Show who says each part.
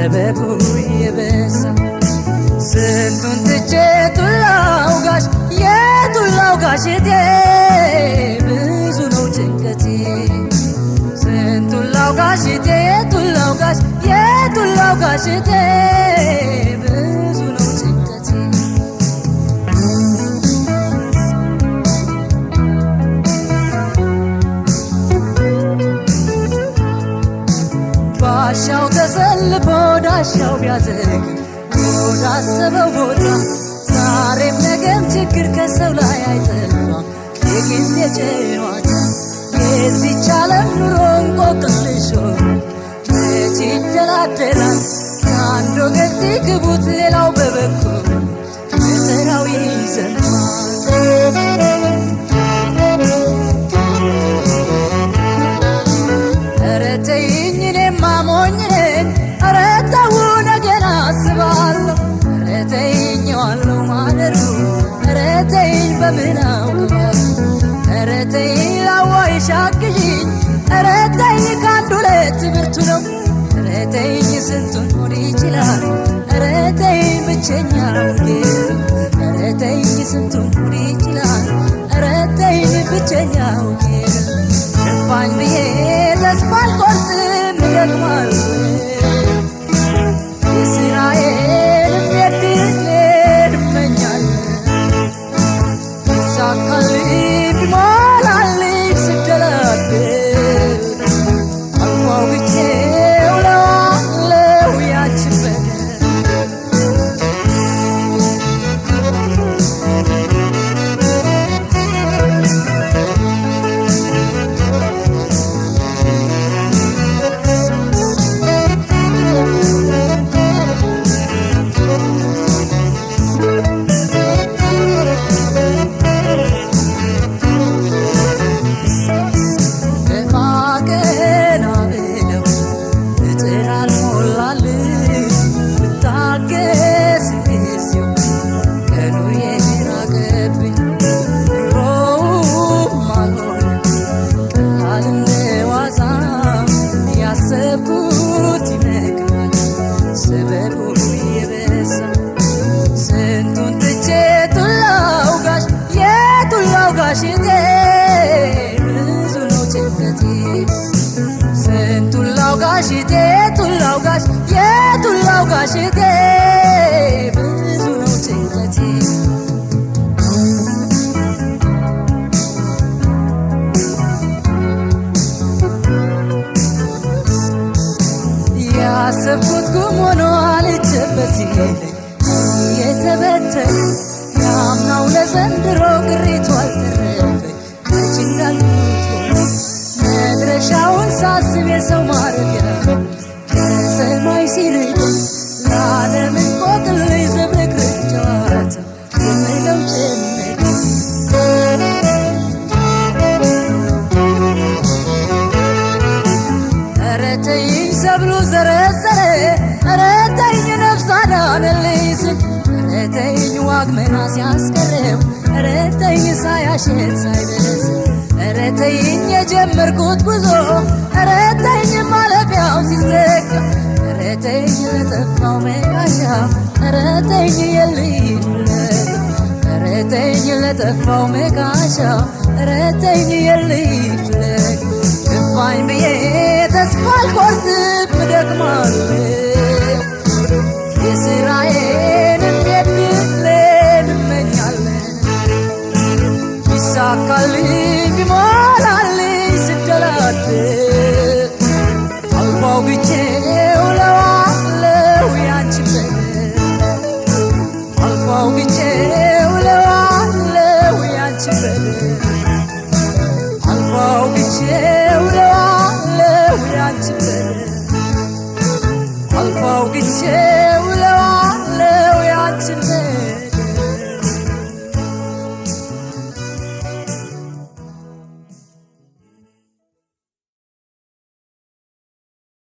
Speaker 1: ሰበቡ የበዛ ስንቱን ትቼ ቱላውጋሽ የቱላውጋሽ እቴ ብዙ ነው ጭንቀቴ ስንቱን ላውጋሽ እቴ የቱላውጋሽ እቴ ብዙ ነው ጭንቀቴ ባሻው ተሰልፎ ዳሻው ቢያዘግ ወዳሰበው ቦታ ዛሬም ነገም ችግር ከሰው ላይ አይጠፋም የጊዜ ጨዋታ የዚች ዓለም ኑሮ እንቆቅልሾ መች ይደላደላል ከአንድ ወገን ሲግቡት ሌላው በበኩል በተራው ይዘልማል ኧረ ተይኝ እኔማ ሞኝ ነኝ ኧረ ተው ነገን አስባለሁ ኧረ ተይኝ ዋለሁ ማደሩ ኧረ ተይኝ በምን አውቀዋለሁ ኧረ ተይኝ ላዋይሽ አግዢኝ ኧረ ተይኝ ከአንድ ሁለት ብርቱ ነው ኧረ ተይኝ ስንቱን ሆድ ይችላል ኧረ ተይኝ ብቸኛ ውጌር ኧረ ተይኝ ስንቱን ሆድ ይችላል ኧረ ተይኝ ብቸኛ ውጌር ገባኝ ብዬ ተስፋ አልቆርጥም እደክማለሁ የሥራዬን እንዴት እመኛለሁ ይሳካልኝ ቢሞላልኝ ስደላደል አልፎ አውግቼው እለዋለሁ ያችን በደል የቱላውጋሽ እቴ ብዙ ነው ጭንቀቴ ያሰብኩት ጉም ሆኖ አልጨበት ሲለኝ የተበተነ ያምናው ለዘንድሮ ቅሪቱ አልተረፈኝ መች እንዳልኩት መድረሻውን ሳስብ የሰው ማረፊያ ከሰማይ ሲርቅ ለዓለም እንቆቅልሽ ዝብርቅርቅ ጨዋታ የምለው ጨነቀኝ ኧረ ተይኝ ሰብሉ ዘረዘረ ኧረ ተይኝ ነፍስ አዳነልኝ ስል ኧረ ተይኝ ዋግመና ሲያስቀረው ኧረ ተይኝ ሳያሸት ሳይደርስ ኧረ ተይኝ የጀመርኩት ጉዞ ኧረ ተይኝ ማለፊያው ሲዘጋ ኧረ ተይኝ ለጠፋው መካሻ ኧረ ተይኝ የልሂድ ፍለጋ ኧረ ተይኝ ለጠፋው መካሻ ኧረ ተይኝ የልሂድ ፍለጋ ገባኝ ብዬ ተስፋ አልቆርጥም እደክማለሁ የሥራዬን እንዴት እመኛለሁ ይሳካልኝ ቢሞላልኝ ስደላደል አልፎ አውግቼው እለዋለሁ ያችን በደል አልፎ አውግቼው እለዋለሁ ያችን በደል አልፎ አውግቼው እለዋለሁ ያችን በደል አልፎ አውግቼው